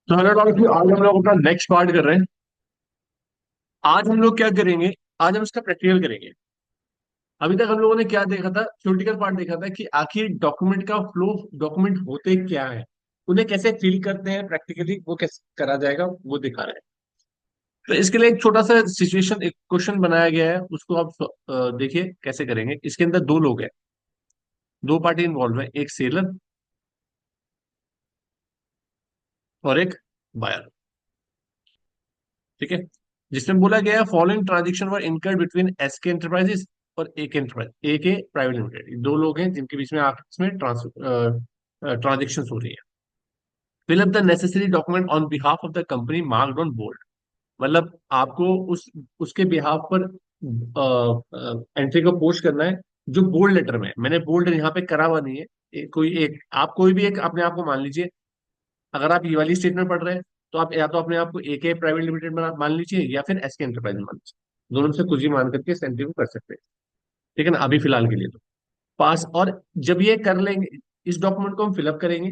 तो hello doctor, आज हम लोग अपना नेक्स्ट पार्ट कर रहे हैं। आज हम लोग क्या करेंगे? आज हम इसका प्रैक्टिकल करेंगे। अभी तक हम लोगों ने क्या देखा था? थ्योरेटिकल पार्ट देखा था कि आखिर डॉक्यूमेंट का फ्लो, डॉक्यूमेंट होते क्या है, उन्हें कैसे फिल करते हैं, प्रैक्टिकली वो कैसे करा जाएगा वो दिखा रहे हैं। तो इसके लिए एक छोटा सा सिचुएशन, एक क्वेश्चन बनाया गया है, उसको आप देखिए कैसे करेंगे। इसके अंदर दो लोग हैं, दो पार्टी इन्वॉल्व है, एक सेलर और एक बायर। ठीक है। जिसमें बोला गया है फॉलोइंग ट्रांजेक्शन वर इनकर्ड बिटवीन एसके एंटरप्राइजेस और ए के एंटरप्राइज, ए के प्राइवेट लिमिटेड। दो लोग हैं जिनके बीच में आपस में ट्रांजेक्शन हो रही है। Fill up the necessary document on behalf of the company marked on bold. मतलब आपको उस उसके बिहाफ पर एंट्री को पोस्ट करना है, जो बोल्ड लेटर में है। मैंने बोल्ड यहाँ पे करा हुआ नहीं है। कोई एक, आप कोई भी एक अपने आप को मान लीजिए। अगर आप ये वाली स्टेटमेंट पढ़ रहे हैं तो आप या तो अपने आप को एके प्राइवेट लिमिटेड मान लीजिए या फिर एसके एंटरप्राइज मान लीजिए। दोनों में से कुछ ही मान करके इस एंट्री को कर सकते हैं। ठीक है ना, अभी फिलहाल के लिए तो पास। और जब ये कर लेंगे, इस डॉक्यूमेंट को हम फिलअप करेंगे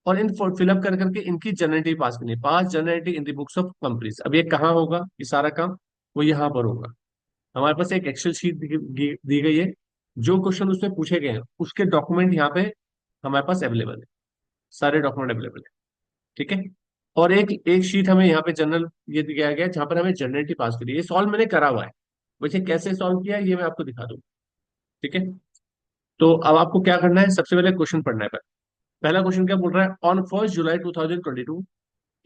और इन फिलअप कर करके इनकी जर्नलिटी पास करनी है। Pass journal entry in the books of companies. अब ये कहाँ होगा ये सारा काम? वो यहाँ पर होगा। हमारे पास एक एक्सेल शीट दी गई है। जो क्वेश्चन उसमें पूछे गए हैं उसके डॉक्यूमेंट यहाँ पे हमारे पास अवेलेबल है। सारे डॉक्यूमेंट अवेलेबल है। ठीक है। और एक एक शीट हमें यहाँ पे जनरल ये दिया गया है जहां पर हमें जनरलिटी पास करी है। ये सॉल्व मैंने करा हुआ है। वैसे कैसे सॉल्व किया है ये मैं आपको दिखा दूँ। ठीक है। तो अब आपको क्या करना है, सबसे पहले क्वेश्चन पढ़ना है। पहला क्वेश्चन क्या बोल रहा है? On 1 July 2022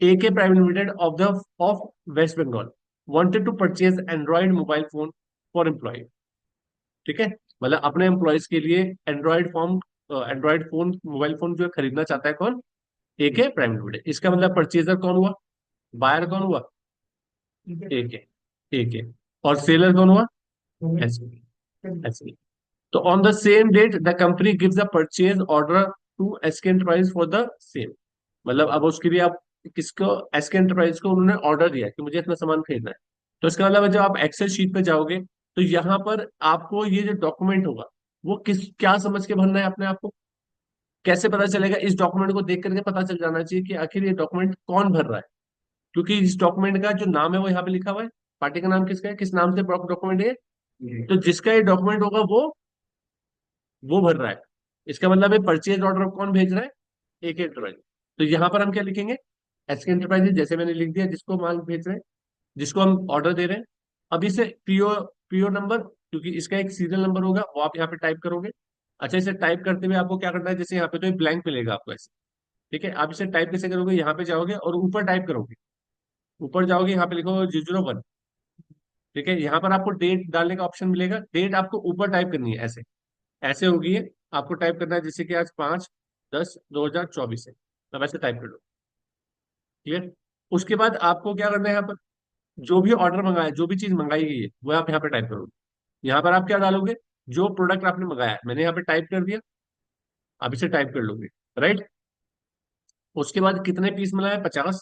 AK private limited of West Bengal wanted to purchase android mobile phone for employ. ठीक है। मतलब अपने एम्प्लॉयज के लिए एंड्रॉइड फोन, मोबाइल फोन जो है खरीदना चाहता है। कौन? AK private limited. इसका मतलब परचेजर कौन हुआ? बायर कौन हुआ? AK। AK। और सेलर कौन हुआ? SK। SK। तो on the same date the company gives the purchase order to SK enterprise for the same. मतलब अब उसके लिए आप किसको, एसके एंटरप्राइज को उन्होंने ऑर्डर दिया कि मुझे इतना सामान खरीदना है। तो इसका मतलब है जब आप एक्सेल शीट पे जाओगे तो यहाँ पर आपको ये जो डॉक्यूमेंट होगा वो किस क्या समझ के भरना है अपने आप को। कैसे पता चलेगा? इस डॉक्यूमेंट को देख करके पता चल जाना चाहिए कि आखिर ये डॉक्यूमेंट कौन भर रहा है। क्योंकि इस डॉक्यूमेंट का जो नाम है वो यहाँ पे लिखा हुआ है। पार्टी का नाम किसका है, किस नाम से डॉक्यूमेंट है? तो जिसका ये डॉक्यूमेंट होगा वो भर रहा है। इसका मतलब है परचेज ऑर्डर कौन भेज रहा है? एक एंटरप्राइज। तो यहाँ पर हम क्या लिखेंगे? एसके एंटरप्राइजेज, जैसे मैंने लिख दिया, जिसको माल भेज रहे हैं, जिसको हम ऑर्डर दे रहे हैं। अब इसे पीओ पीओ नंबर, क्योंकि इसका एक सीरियल नंबर होगा, वो आप यहाँ पे टाइप करोगे। अच्छा, इसे टाइप करते हुए आपको क्या करना है? जैसे यहाँ पे तो एक ब्लैंक मिलेगा आपको ऐसे। ठीक है। आप इसे टाइप कैसे करोगे? यहाँ पे जाओगे और ऊपर टाइप करोगे। ऊपर जाओगे, यहाँ पे लिखोगे 001। ठीक है। यहाँ पर आपको डेट डालने का ऑप्शन मिलेगा। डेट आपको ऊपर टाइप करनी है ऐसे। ऐसे होगी ये। आपको टाइप करना है जैसे कि आज 5/10/2024 है। तब ऐसे टाइप कर लो। क्लियर? उसके बाद आपको क्या करना है? यहाँ पर जो भी ऑर्डर मंगाया, जो भी चीज मंगाई गई है वो आप यहाँ पे टाइप करोगे। यहाँ पर आप क्या डालोगे? जो प्रोडक्ट आपने मंगाया है, मैंने यहाँ पे टाइप कर दिया। आप इसे टाइप कर लोगे। राइट। उसके बाद कितने पीस मंगाया? 50।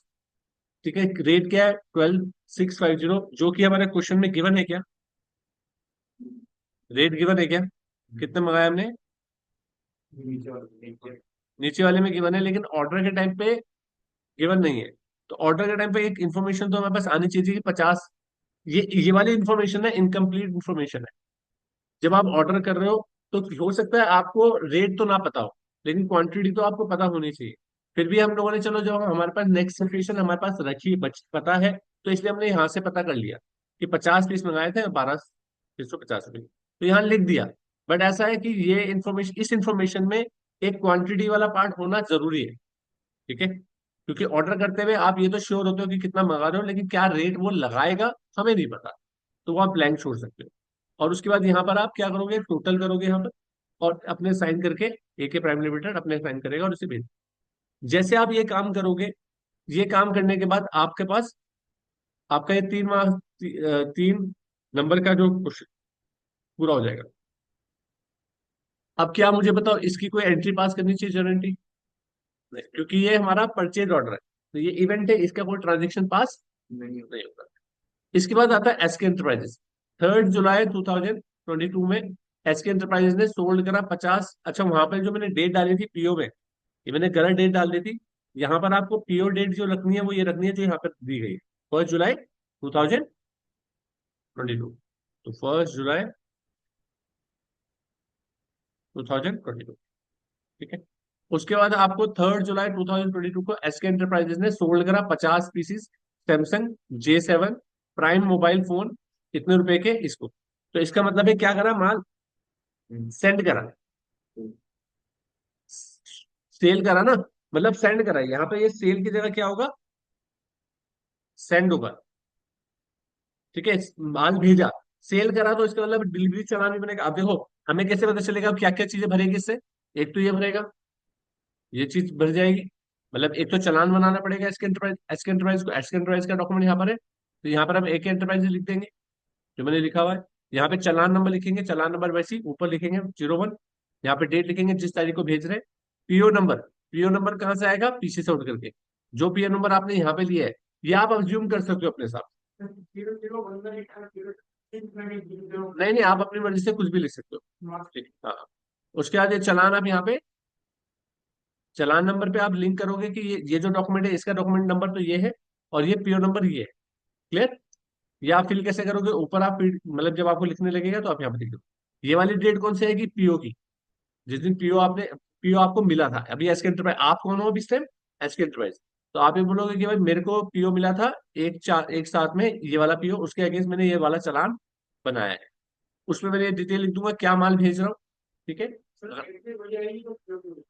ठीक है। रेट क्या है? 12,650, जो कि हमारे क्वेश्चन में गिवन है क्या? रेट गिवन है क्या? कितने मंगाया हमने? नीचे वाले में गिवन है, लेकिन ऑर्डर के टाइम पे गिवन नहीं है। तो ऑर्डर के टाइम पे एक इन्फॉर्मेशन तो हमारे पास आनी चाहिए कि 50। ये वाली इन्फॉर्मेशन है, इनकम्प्लीट इन्फॉर्मेशन है। जब आप ऑर्डर कर रहे हो तो हो सकता है आपको रेट तो ना पता हो, लेकिन क्वांटिटी तो आपको पता होनी चाहिए। फिर भी हम लोगों ने, चलो जब हमारे पास नेक्स्ट सिचुएशन हमारे पास रखी पता है, तो इसलिए हमने यहाँ से पता कर लिया कि 50 पीस मंगाए थे, 12,650 रुपये, तो यहाँ लिख दिया। बट ऐसा है कि ये इन्फॉर्मेशन, इस इन्फॉर्मेशन में एक क्वांटिटी वाला पार्ट होना जरूरी है। ठीक है। क्योंकि ऑर्डर करते हुए आप ये तो श्योर होते हो कि कितना मंगा रहे हो, लेकिन क्या रेट वो लगाएगा हमें नहीं पता। तो वो आप ब्लैंक छोड़ सकते हो। और उसके बाद यहाँ पर आप क्या करोगे? टोटल करोगे यहाँ पर और अपने साइन करके, AK प्राइम लिमिटेड अपने साइन करेगा और उसे भेज। जैसे आप ये काम करोगे, ये काम करने के बाद आपके पास आपका ये 3 नंबर का जो क्वेश्चन पूरा हो जाएगा। अब क्या मुझे बताओ, इसकी कोई एंट्री पास करनी चाहिए गारंटी? नहीं, क्योंकि ये हमारा परचेज ऑर्डर है। तो ये इवेंट है, इसका कोई ट्रांजेक्शन पास नहीं होगा। इसके बाद आता है एसके एंटरप्राइजेस। 3 जुलाई 2022 में एसके एंटरप्राइजेस ने सोल्ड करा 50। अच्छा, वहां पे जो मैंने डेट डाली थी पीओ में, ये मैंने गलत डेट डाल दी थी। यहाँ पर आपको पीओ डेट जो रखनी है वो ये रखनी है जो यहाँ पर दी गई है, 1 जुलाई 2022। तो 1 जुलाई 2022, ठीक है। उसके बाद आपको 3 जुलाई 2022 को एसके एंटरप्राइजेस ने सोल्ड करा 50 pieces Samsung J7 prime mobile phone, कितने रुपए के इसको। तो इसका मतलब है क्या करा, माल सेंड करा, सेल करा ना, मतलब सेंड करा। यहाँ पे ये सेल की जगह क्या होगा, सेंड होगा, ठीक है। माल भेजा, सेल करा, तो इसका मतलब डिलीवरी चालान भी बनेगा। अब देखो हमें कैसे पता चलेगा क्या क्या चीजें भरेगी इससे। एक तो ये भरेगा, ये चीज भर जाएगी, मतलब एक तो चालान बनाना पड़ेगा एसके एंटरप्राइज को। एसके एंटरप्राइज का डॉक्यूमेंट यहाँ पर है, तो यहाँ पर हम एक एंटरप्राइज लिख देंगे जो मैंने लिखा हुआ है। यहाँ पे चालान नंबर लिखेंगे, चालान नंबर वैसे ही ऊपर लिखेंगे 01। यहाँ पे डेट लिखेंगे जिस तारीख को भेज रहे हैं। पीओ नंबर, पीओ नंबर कहाँ से आएगा, पीछे से उठ करके। जो पीओ नंबर आपने यहाँ पे लिया है, ये आप अज्यूम कर सकते हो अपने साथ। नहीं नहीं, आप अपनी मर्जी से कुछ भी लिख सकते हो, ठीक है, हाँ। उसके बाद ये चालान आप यहाँ पे चालान नंबर पे आप लिंक करोगे कि ये जो डॉक्यूमेंट है इसका डॉक्यूमेंट नंबर तो ये है, और ये पीओ नंबर ये है। क्लियर। ये आप फिल कैसे करोगे, ऊपर आप मतलब जब आपको लिखने लगेगा तो आप यहाँ पे लिख दो। ये वाली डेट कौन सी आएगी, पीओ की, जिस दिन पीओ आपको मिला था। अभी एसके एंटरप्राइज आप कौन हो अभी इस टाइम, एसके एंटरप्राइज। तो आप ये बोलोगे कि भाई मेरे को पीओ मिला था 1/4 में, ये वाला पीओ, उसके अगेंस्ट मैंने ये वाला चालान बनाया है। उसमें मैंने ये डिटेल लिख दूंगा क्या माल भेज रहा हूँ, ठीक है।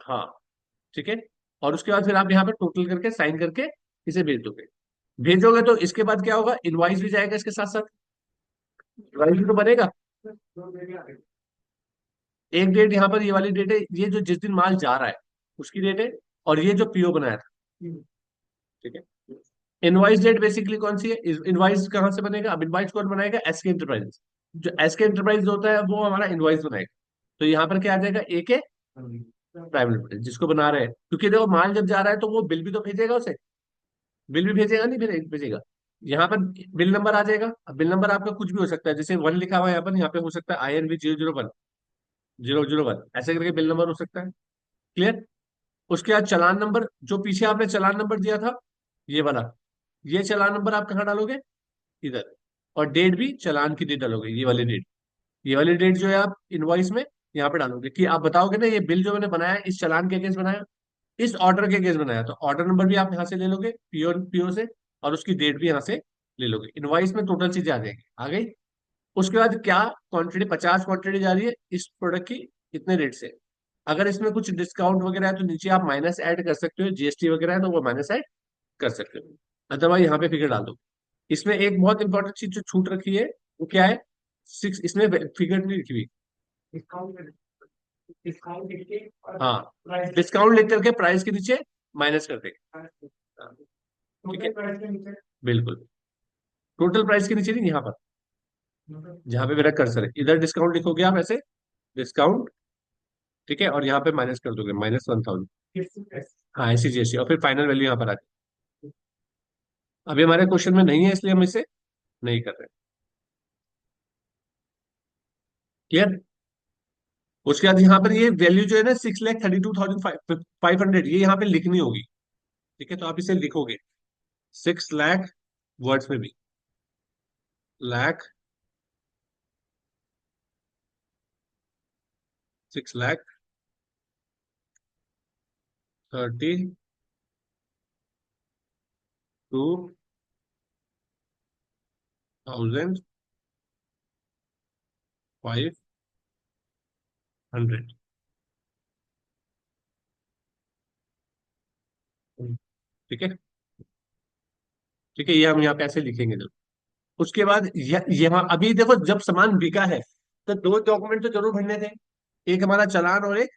हाँ, ठीक है। और उसके बाद फिर आप यहाँ पे टोटल करके साइन करके इसे भेज दोगे। भेजोगे तो इसके बाद क्या होगा, इनवाइस भी जाएगा इसके साथ साथ, इनवाइस भी तो बनेगा। एक डेट यहाँ पर ये वाली डेट है, ये जो जिस दिन माल जा रहा है उसकी डेट है, और ये जो पीओ बनाया था, ठीक है। इनवाइस डेट बेसिकली कौन सी है, इनवाइस कहाँ से बनेगा, अब इनवाइस कौन बनाएगा, एसके एंटरप्राइजेस। जो एसके एंटरप्राइज होता है वो हमारा इनवाइस बनाएगा। तो यहाँ पर क्या आ जाएगा, एक है प्राइवेट लिमिटेड जिसको बना रहे हैं, क्योंकि देखो माल जब जा रहा है तो वो बिल भी तो भेजेगा उसे, बिल भी भेजेगा नहीं, फिर भेजेगा। यहाँ पर बिल नंबर आ जाएगा। अब बिल नंबर आपका कुछ भी हो सकता है, जैसे 1 लिखा हुआ है यहाँ पे हो सकता है INV 001 ऐसे करके बिल नंबर हो सकता है। क्लियर। उसके बाद चालान नंबर, जो पीछे आपने चालान नंबर दिया था ये वाला, ये चालान नंबर आप कहाँ डालोगे, इधर। और डेट भी चालान की डेट डालोगे, ये वाली डेट। ये वाली डेट जो है आप इनवॉइस में यहाँ पे डालोगे, कि आप बताओगे ना ये बिल जो मैंने बनाया इस चालान के अगेंस्ट बनाया, इस ऑर्डर के अगेंस्ट बनाया। तो ऑर्डर नंबर भी आप यहाँ से ले लोगे, पीओ पीओ से, और उसकी डेट भी यहाँ से ले लोगे। इनवॉइस में टोटल चीजें आ जाएंगी, आ गई। उसके बाद क्या, क्वांटिटी 50 क्वांटिटी जा रही है इस प्रोडक्ट की, इतने रेट से। अगर इसमें कुछ डिस्काउंट वगैरह है तो नीचे आप माइनस ऐड कर सकते हो, जीएसटी वगैरह है तो वो माइनस ऐड कर सकते हो। अदरवाइज यहाँ पे फिगर डाल दो। इसमें एक बहुत इंपॉर्टेंट चीज जो छूट रखी है वो क्या है, 6, इसमें फिगर नहीं लिखी हुई। हाँ, डिस्काउंट लिख करके प्राइस के नीचे माइनस कर देंगे। हाँ, ठीक है, बिल्कुल। टोटल प्राइस के नीचे नहीं, यहाँ पर जहाँ पे मेरा कर्सर है इधर डिस्काउंट लिखोगे आप ऐसे, डिस्काउंट, ठीक है, और यहाँ पे माइनस कर दोगे -1000। हाँ, ऐसी जैसी, और फिर फाइनल वैल्यू यहाँ पर आ जाए। अभी हमारे क्वेश्चन में नहीं है इसलिए हम इसे नहीं कर रहे। क्लियर। उसके बाद यहाँ पर ये वैल्यू जो है ना 6,32,500, ये यहाँ पे लिखनी होगी, ठीक है। तो आप इसे लिखोगे 6 लाख वर्ड्स में भी, लाख, 6,32,500, ठीक है, ठीक है। ये हम यहाँ पे ऐसे लिखेंगे जब। उसके बाद यहाँ अभी देखो जब सामान बिका है तो दो डॉक्यूमेंट तो जरूर भरने थे, एक हमारा चालान और एक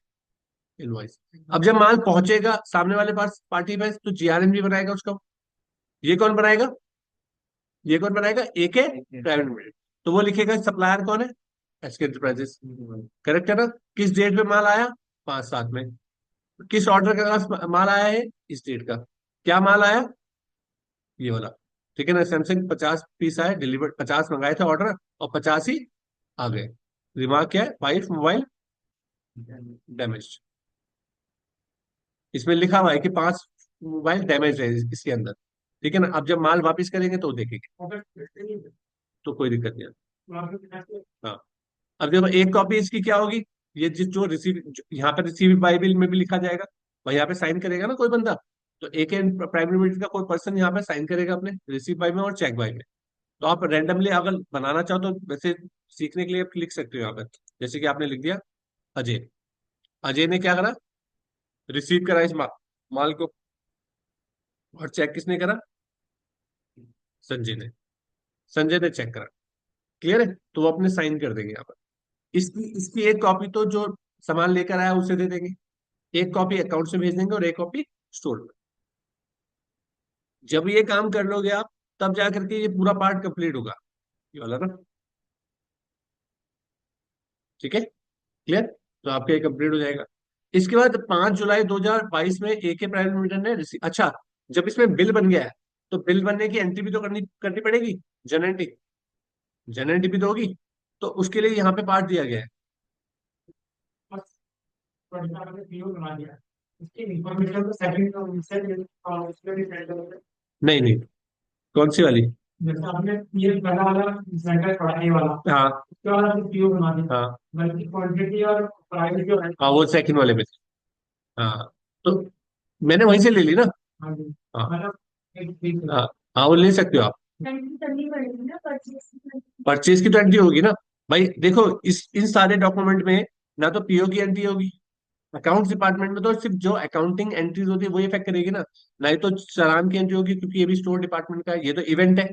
इनवॉइस। अब जब माल पहुंचेगा सामने वाले पास पार्टी पे तो जीआरएन भी बनाएगा उसका। ये कौन बनाएगा, ये कौन बनाएगा, एक है प्राइवेट लिमिटेड। तो वो लिखेगा सप्लायर कौन है, एसके एंटरप्राइजेस। करेक्ट है ना। किस डेट पे माल आया, 5/7 में। किस ऑर्डर के पास माल आया है, इस डेट का। क्या माल आया, ये वाला, ठीक है ना। सैमसंग 50 पीस आए, डिलीवर्ड 50 मंगाए थे ऑर्डर, और 50 ही आ गए। रिमार्क क्या है, 5 मोबाइल डैमेज। इसमें लिखा हुआ है कि 5 मोबाइल डैमेज है इसके अंदर, ठीक है ना। अब जब माल वापस करेंगे तो देखेंगे, तो कोई दिक्कत नहीं है। हाँ, अब देखो एक कॉपी इसकी क्या होगी, ये जिस जो रिसीव, यहाँ पर रिसीव बाय बिल में भी लिखा जाएगा, और यहाँ पे साइन करेगा ना कोई बंदा, तो एक प्राइवेट लिमिटेड का कोई पर्सन यहाँ पे साइन करेगा अपने रिसीव बाय में और चेक बाय में। तो आप रैंडमली अगर बनाना चाहो तो वैसे सीखने के लिए आप लिख सकते हो यहाँ पर, जैसे कि आपने लिख दिया अजय। अजय ने क्या करा, रिसीव करा इस माल को, और चेक किसने करा, संजय ने। संजय ने चेक करा, क्लियर है, तो वो अपने साइन कर देंगे यहाँ पर। इसकी इसकी एक कॉपी तो जो सामान लेकर आया उसे दे देंगे, एक कॉपी अकाउंट से भेज देंगे और एक कॉपी स्टोर में। जब ये काम कर लोगे आप, तब जा करके ये पूरा पार्ट कंप्लीट होगा, ये वाला ना। ठीक है, क्लियर, तो आपका ये कंप्लीट हो जाएगा। इसके बाद 5 जुलाई 2022 में एके प्राइवेट लिमिटेड ने रिसीव, अच्छा, जब इसमें बिल बन गया है, तो बिल बनने की एंट्री भी तो करनी करनी पड़ेगी, जर्नल एंट्री, जर्नल एंट्री भी तो होगी। तो उसके लिए यहाँ पे पार्ट दिया गया है। नहीं नहीं, कौन सी वाली, जैसे आपने ये पहला वाला सेंटर पढ़ाई वाला, हाँ उसके बाद आपने पीओ बना दिया, हाँ बल्कि क्वांटिटी और प्राइस जो है, हाँ वो सेकंड वाले में। हाँ, तो मैंने वहीं से ले ली ना। हाँ जी, हाँ मतलब हाँ, हाँ वो ले सकते हो आप। एंट्री करनी पड़ेगी ना परचेज की, परचेज की तो एंट्री होगी ना। भाई देखो, इस इन सारे डॉक्यूमेंट में ना तो पीओ की एंट्री होगी, अकाउंट्स डिपार्टमेंट में तो सिर्फ जो अकाउंटिंग एंट्रीज होती है वही इफेक्ट करेगी ना, नहीं तो चालान की एंट्री होगी, क्योंकि ये भी स्टोर डिपार्टमेंट का है, ये तो इवेंट है,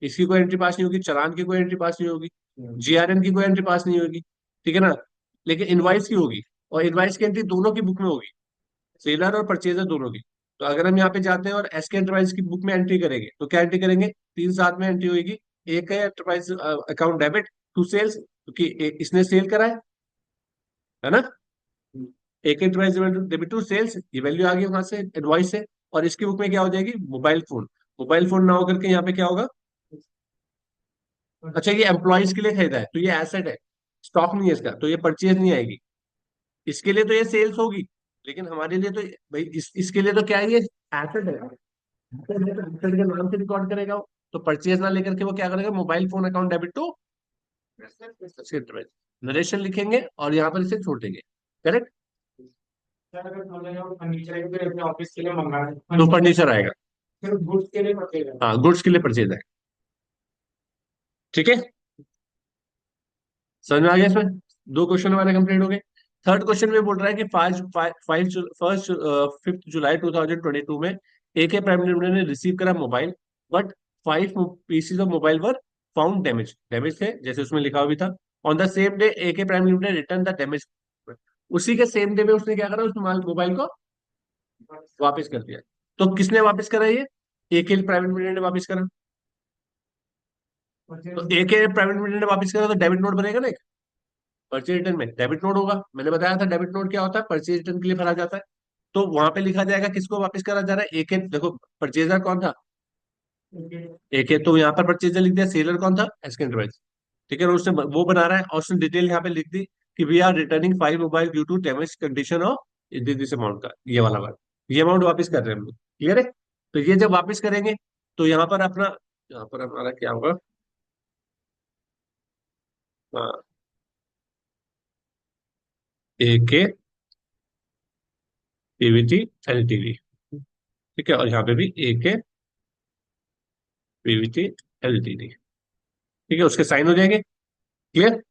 इसकी कोई एंट्री पास नहीं होगी, चालान की कोई एंट्री पास नहीं होगी, जीआरएम की कोई एंट्री पास नहीं होगी, ठीक है ना। लेकिन इनवाइस की होगी, और इनवाइस की एंट्री दोनों की बुक में होगी, सेलर और परचेजर दोनों की। तो अगर हम यहाँ पे जाते हैं और एसके एंटरप्राइज की बुक में एंट्री करेंगे, तो क्या एंट्री करेंगे, तीन साथ में एंट्री होगी। एक है enterprise account debit to sales, क्योंकि इसने सेल करा है ना। एक एंटरप्राइज डेबिट टू सेल्स, ये वैल्यू आ गई वहां से इनवॉइस से। और इसकी बुक में क्या हो जाएगी, मोबाइल फोन। मोबाइल फोन ना होकर के यहाँ पे क्या होगा, अच्छा ये एम्प्लॉयज के लिए खरीदा है तो ये एसेट है, स्टॉक नहीं है इसका, तो ये परचेज नहीं आएगी। इसके लिए तो ये सेल्स होगी, लेकिन हमारे लिए तो भाई इसके लिए तो क्या है, ये एसेट है, एसेट के नाम से रिकॉर्ड करेगा वो। तो परचेज ना लेकर के वो क्या करेगा, mobile phone account debit to narration लिखेंगे और यहाँ पर इसे छोड़ देंगे, करेक्ट। फर्नीचर ऑफिस के लिए मंगा रहे हैं, तो फर्नीचर आएगा, सिर्फ गुड्स के लिए परचेज है, हाँ गुड्स के लिए परचेज है, ठीक है। समझ में आ गया इसमें, दो क्वेश्चन हमारे कंप्लीट हो गए। थर्ड क्वेश्चन में बोल रहा है कि फर्स्ट 5 जुलाई 2022 में एके प्राइवेट लिमिटेड ने रिसीव करा mobile, but 5 pieces of mobile were found damage, damage थे जैसे उसमें लिखा हुआ भी था। On the same day AK private limited return the damage, उसी के सेम डे में उसने क्या करा, उस मोबाइल को वापस कर दिया। तो किसने वापस करा ये, एके प्राइवेट लिमिटेड ने वापस करा। तो एके प्राइवेट लिमिटेड ने वापस करा तो डेबिट नोट बनेगा ना, परचेज रिटर्न में डेबिट नोट होगा। मैंने बताया था डेबिट नोट क्या होता है, परचेज रिटर्न के लिए भरा जाता है। तो वहां पे लिखा जाएगा किसको वापस करा जा रहा है, एक देखो परचेजर कौन था, एक है, तो यहाँ पर परचेजर लिख दिया, सेलर कौन था, एसके एंटरप्राइज, ठीक है। और उसने वो बना रहा है और उसने डिटेल यहाँ पे लिख दी कि we are returning 5 mobile due to damage condition of this amount का, ये वाला बात, ये अमाउंट वापस कर रहे हैं हम लोग, क्लियर है। तो ये जब वापस करेंगे, तो यहाँ पर अपना, यहाँ पर हमारा क्या होगा, ए के पीवीटी एलटीडी, ठीक है, और यहाँ पे भी ए के पीवीटी एलटीडी, ठीक है, उसके साइन हो जाएंगे, क्लियर।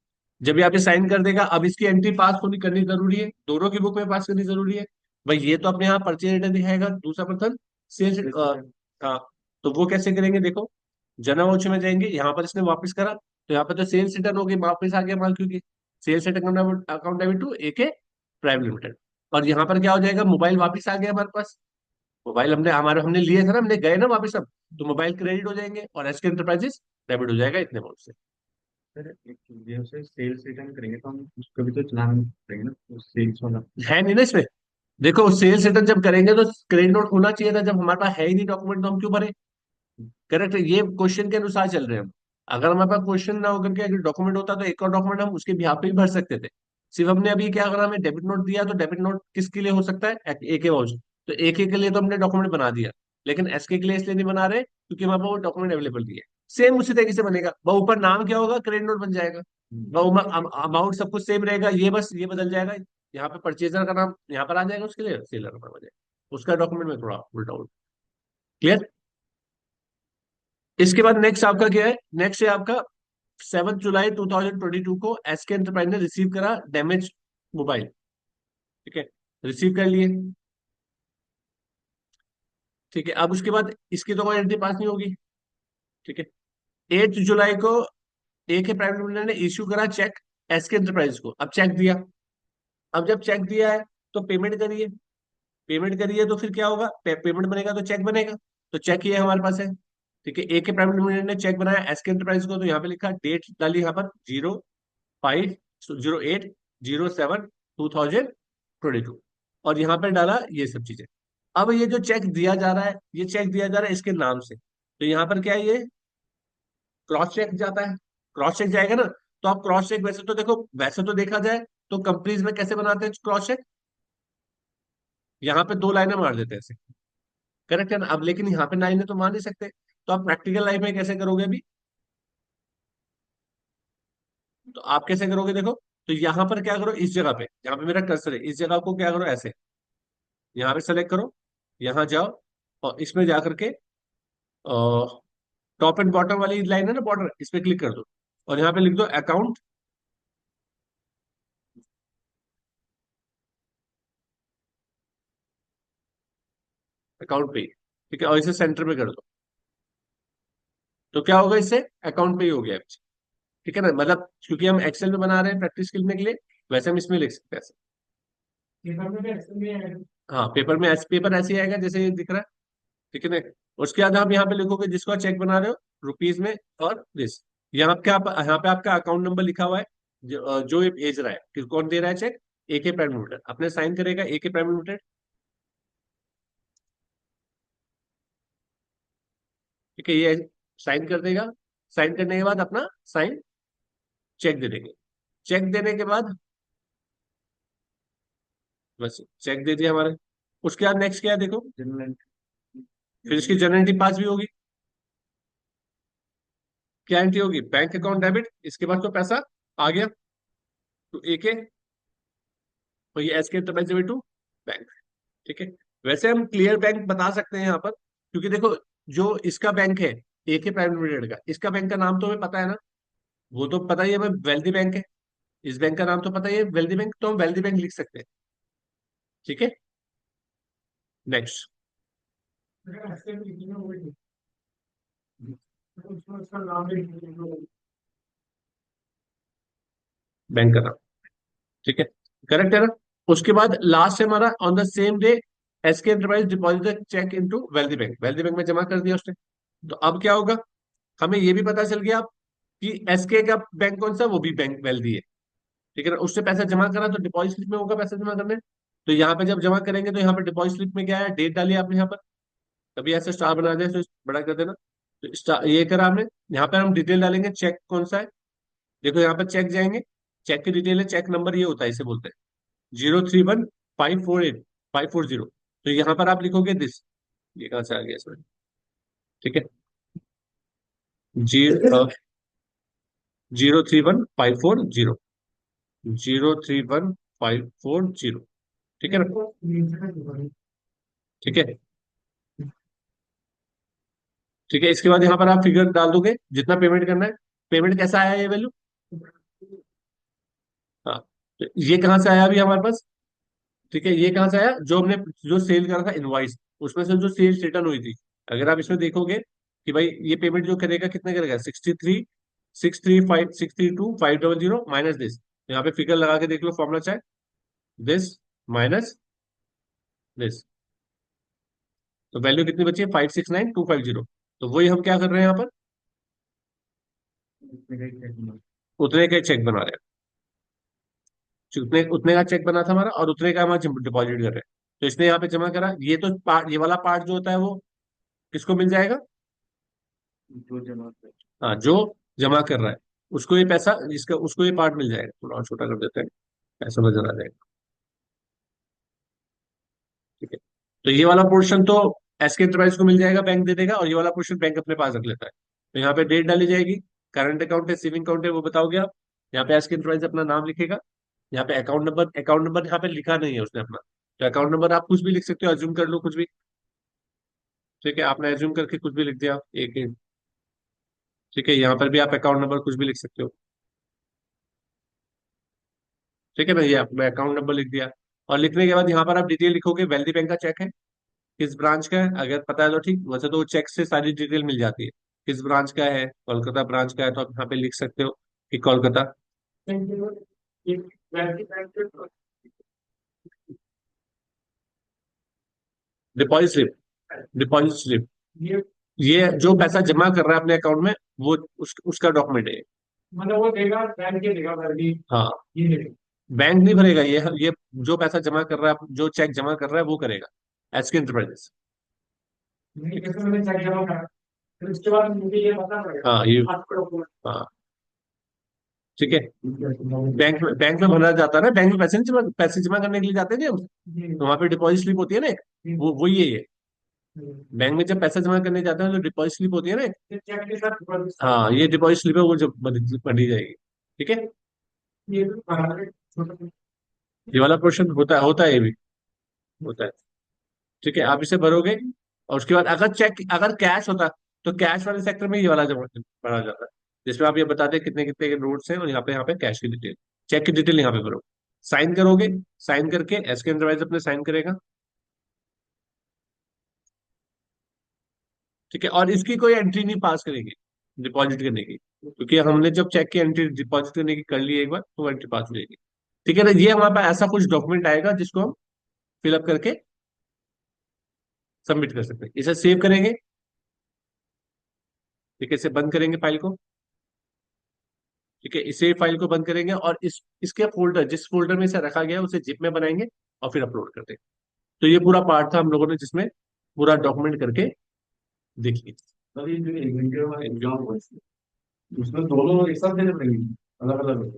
जब यहाँ पे साइन कर देगा, अब इसकी एंट्री पास होनी करनी जरूरी है, दोनों की बुक में पास करनी जरूरी है। भाई ये तो अपने यहाँ परचेज रिटर्न दिखाएगा, दूसरा पर्सन सेल्स, हाँ, तो वो कैसे करेंगे, देखो जनरल वॉच में जाएंगे, यहाँ पर इसने वापस करा, तो यहाँ पर तो सेल्स रिटर्न हो गई, वापस आ गया माल, क्योंकि sales return account debit to AK private limited. और यहाँ पर क्या हो जाएगा, मोबाइल वापस आ गया हमारे पास, मोबाइल हमने लिए थे ना, हमने गए ना वापस अब, तो मोबाइल क्रेडिट हो जाएंगे और एसके एंटरप्राइजेस डेबिट हो जाएगा इतने अमाउंट से। सर ये उसे सेल्स रिटर्न करेंगे तो हम उसका भी तो चलान करेंगे ना, तो सेल्स वाला। है नहीं ना इसमें, देखो सेल्स रिटर्न जब करेंगे तो क्रेडिट नोट होना चाहिए था, जब हमारे पास है ही नहीं डॉक्यूमेंट तो हम क्यों भरे, करेक्ट, ये क्वेश्चन के अनुसार चल रहे हैं हम। अगर हमारे पास क्वेश्चन ना होकर के अगर डॉक्यूमेंट होता तो एक और डॉक्यूमेंट हम उसके बिहाफ पे भी भर सकते थे। सिर्फ हमने अभी क्या, अगर हमें डेबिट नोट दिया तो डेबिट नोट किसके लिए हो सकता है, एक वाउचर, तो एक के लिए तो हमने डॉक्यूमेंट बना दिया, लेकिन एसके के लिए इसलिए नहीं बना रहे क्योंकि हमारे पास वो डॉक्यूमेंट अवेलेबल नहीं है। सेम उसी तरीके से बनेगा, वह ऊपर नाम क्या होगा, क्रेडिट नोट बन जाएगा। वह अमाउंट सब कुछ सेम रहेगा, ये बस ये बदल जाएगा। यहाँ पे परचेजर का नाम यहाँ पर आ जाएगा, उसके लिए सेलर का नाम आ जाएगा, उसका डॉक्यूमेंट में थोड़ा उल्टा उल्टा। क्लियर। इसके बाद नेक्स्ट आपका क्या है, नेक्स्ट है आपका 7 जुलाई 2022 को एसके एंटरप्राइज ने रिसीव करा डैमेज मोबाइल। ठीक है, रिसीव कर लिए। ठीक है, अब उसके बाद इसकी तो कोई एंट्री पास नहीं होगी। ठीक है, 8 जुलाई को एक प्राइवेट लिमिटेड ने इश्यू करा चेक एसके एंटरप्राइज को। अब चेक दिया, अब जब चेक दिया है तो पेमेंट करिए। पेमेंट करिए तो फिर क्या होगा, पेमेंट बनेगा तो चेक बनेगा। तो चेक ये हमारे पास है। ठीक है, एक के प्राइवेट लिमिटेड ने चेक बनाया एसके एंटरप्राइज को, तो यहाँ पे लिखा, डेट डाली यहाँ पर 05/08/07/2022, और यहाँ पे डाला ये सब चीजें। अब ये जो चेक दिया जा रहा है, ये चेक दिया जा रहा है इसके नाम से, तो यहाँ पर क्या है, ये क्रॉस चेक जाता है। क्रॉस चेक जाएगा ना। तो आप क्रॉस चेक, वैसे तो देखो, वैसे तो देखा जाए तो कंपनीज में कैसे बनाते हैं क्रॉस चेक, यहाँ पे दो लाइनें मार देते हैं ऐसे। करेक्ट है ना। अब लेकिन यहाँ पे लाइनें तो मार नहीं सकते, तो आप प्रैक्टिकल लाइफ में कैसे करोगे अभी, तो आप कैसे करोगे देखो। तो यहाँ पर क्या करो, इस जगह पे जहाँ पे मेरा कर्सर है, इस जगह को क्या करो, ऐसे यहाँ पे सेलेक्ट करो, यहाँ जाओ, और इसमें जाकर के टॉप एंड बॉटम वाली लाइन है ना, बॉर्डर, इस पे क्लिक कर दो, और यहाँ पे लिख दो अकाउंट, अकाउंट पे। ठीक है, और इसे सेंटर पे कर दो। तो क्या होगा, इससे अकाउंट पे ही हो गया। ठीक है ना, मतलब क्योंकि हम एक्सेल में बना रहे हैं प्रैक्टिस करने के लिए, वैसे हम इसमें लिख सकते हैं ऐसे। पेपर में भी Excel में आएगा। हाँ, पेपर में ऐसे, पेपर ऐसे ही आएगा जैसे ये दिख रहा है। ठीक है ना। उसके बाद आप यहाँ पे लिखोगे जिसको आप चेक बना रहे हो, रुपीज में, और दिस, यहाँ पे आपका अकाउंट नंबर लिखा हुआ है, जो ये भेज रहा है कि कौन दे रहा है चेक, एके प्राइवेट लिमिटेड, अपने साइन करेगा एके प्राइवेट लिमिटेड। ठीक है, ये साइन कर देगा। साइन करने के बाद अपना साइन, चेक दे देंगे। चेक देने के बाद बस चेक दे दिया हमारे। उसके बाद नेक्स्ट क्या है देखो, जनरल फिर इसकी जर्नल एंट्री पास भी होगी। क्या एंट्री होगी, बैंक अकाउंट डेबिट, इसके बाद तो पैसा आ गया, तो एके, और ये एस के टू बैंक। ठीक है, वैसे हम क्लियर बैंक बता सकते हैं यहाँ पर, क्योंकि देखो, जो इसका बैंक है, एके प्राइवेट लिमिटेड का, इसका बैंक का नाम तो हमें पता है ना, वो तो पता ही है हमें, वेल्दी बैंक है। इस बैंक का नाम तो पता ही है, वेल्दी बैंक, तो हम वेल्दी बैंक लिख सकते हैं। ठीक है, नेक्स्ट, बैंक का नाम। ठीक है, करेक्ट है ना। उसके बाद लास्ट है हमारा, on the same day SK enterprise deposit the cheque into wealthy bank, wealthy bank में जमा कर दिया उसने। तो अब क्या होगा, हमें ये भी पता चल गया कि एसके का बैंक कौन सा, वो भी बैंक वेल्दी है। ठीक है ना, उससे पैसा जमा करा तो डिपॉजिट स्लिप में होगा पैसा जमा करने। तो यहाँ पे जब जमा करेंगे तो यहाँ पे डिपॉजिट स्लिप में क्या है, डेट डाली आपने यहाँ पर, कभी ऐसे स्टार बना दे तो बड़ा कर देना। तो स्टार ये करा हमने। यहाँ पर हम डिटेल डालेंगे, चेक कौन सा है। देखो यहाँ पर चेक जाएंगे, चेक की डिटेल है, चेक नंबर ये होता है, इसे बोलते हैं 031548540। तो यहाँ पर आप लिखोगे दिस, ये कहाँ से आ गया इसमें। ठीक है, 03154, 03154 0। ठीक है ना। ठीक है। ठीक है, इसके बाद यहाँ पर आप फिगर डाल दोगे जितना पेमेंट करना है। पेमेंट कैसा आया ये वैल्यू, हाँ, तो ये कहाँ से आया अभी हमारे पास। ठीक है, ये कहाँ से आया, जो हमने जो सेल करा था इनवॉइस, उसमें से जो सेल्स रिटर्न हुई थी। अगर आप इसमें देखोगे कि भाई ये पेमेंट जो करेगा कितने करेगा, 63,632,500 माइनस दिस। यहाँ पे फिगर लगा के देख लो, फॉर्मूला चाहे, दिस माइनस दिस, तो वैल्यू कितनी बची है, 569,250। तो वही हम क्या कर रहे हैं यहाँ पर, उतने का चेक बना रहे हैं। उतने उतने का चेक बना था हमारा, और उतने का हम डिपॉजिट कर रहे हैं। तो इसने यहाँ पे जमा करा, ये तो पार्ट, ये वाला पार्ट जो होता है वो किसको मिल जाएगा, जो जमा कर हाँ, जो जमा कर रहा है उसको ये पैसा, इसका उसको ये पार्ट मिल जाएगा। थोड़ा और छोटा कर देते हैं, ऐसा नजर आ जाएगा। ठीक है, तो ये वाला पोर्शन तो एसके एंटरप्राइज को मिल जाएगा, बैंक दे देगा, और ये वाला पोर्शन बैंक अपने पास रख लेता है। तो यहाँ पे डेट डाली जाएगी, करंट अकाउंट है, सेविंग अकाउंट है, वो बताओगे आप। यहाँ पे एसके एंटरप्राइज अपना नाम लिखेगा। यहाँ पे अकाउंट नंबर यहाँ पे लिखा नहीं है उसने अपना। तो अकाउंट नंबर आप कुछ भी लिख सकते हो, अज्यूम कर लो कुछ भी। ठीक है, आपने अज्यूम करके कुछ भी लिख दिया एक एक। ठीक है, यहाँ पर भी आप अकाउंट नंबर कुछ भी लिख सकते हो। ठीक है ना, ये आपने अकाउंट नंबर लिख दिया। और लिखने के बाद यहाँ पर आप डिटेल लिखोगे, वेल्दी बैंक का चेक है, किस ब्रांच का है, अगर पता है तो ठीक, वैसे तो चेक से सारी डिटेल मिल जाती है। किस ब्रांच का है, कोलकाता ब्रांच का है, तो आप यहाँ पे लिख सकते हो कि Kolkata. Deposit slip, deposit slip, ये जो पैसा जमा कर रहा है अपने अकाउंट में, वो उसका डॉक्यूमेंट है। मतलब वो देगा, बैंक के देगा वर्दी। हाँ, ये देगा। बैंक नहीं भरेगा, ये जो पैसा जमा कर रहा है, जो चेक जमा कर रहा है वो करेगा, एसके एंटरप्राइजेस। कैसे मैंने चेक जमा करा, फिर उसके बाद मुझे ये पता पड़ेगा। हाँ, ये आपको document। हाँ, ठीक है। बैंक में भरा जाता है ना, बैंक में पैसे नहीं जमा, पैसे जमा करने के लिए जाते हैं ना हम, तो वहां पे डिपॉजिट स्लिप होती है ना एक, वो ये बैंक में जब पैसा जमा करने जाते हैं तो डिपॉजिट स्लिप होती है ना एक। चेक के साथ deposit slip। हाँ, ये डिपॉजिट स्लिप है, वो जब भरी जाएगी। ठीक है, ये तो ये वाला पोर्शन होता है, ये भी होता है। ठीक है, आप इसे भरोगे, और उसके बाद अगर कैश होता, तो कैश वाले सेक्टर में ये वाला जमा भरा जाता है, जिसमें आप ये बताते हैं कितने कितने के नोट्स हैं, और यहाँ पे कैश की डिटेल, चेक की डिटेल यहाँ पे भरो। साइन करोगे, साइन करके एसके एंटरप्राइज अपने साइन करेगा। ठीक है, और इसकी कोई एंट्री नहीं पास करेगी डिपॉजिट करने की, क्योंकि हमने जब चेक की एंट्री डिपॉजिट करने की कर ली एक बार, तो वो एंट्री पास हो जाएगी। ठीक है ना, ये हमारे पास ऐसा कुछ डॉक्यूमेंट आएगा जिसको हम फिलअप करके सबमिट कर सकते हैं। इसे सेव करेंगे। ठीक है, इसे बंद करेंगे फाइल को। ठीक है, इसे फाइल को बंद करेंगे, और इसके फोल्डर, जिस फोल्डर में इसे रखा गया है उसे जिप में बनाएंगे, और फिर अपलोड कर देंगे। तो ये पूरा पार्ट था हम लोगों ने जिसमें पूरा डॉक्यूमेंट करके देख लिया। अभी जो एग्जीक्यूटिव एग्जाम हुआ, उसमें दोनों एक साथ देने पड़ेंगे, अलग अलग?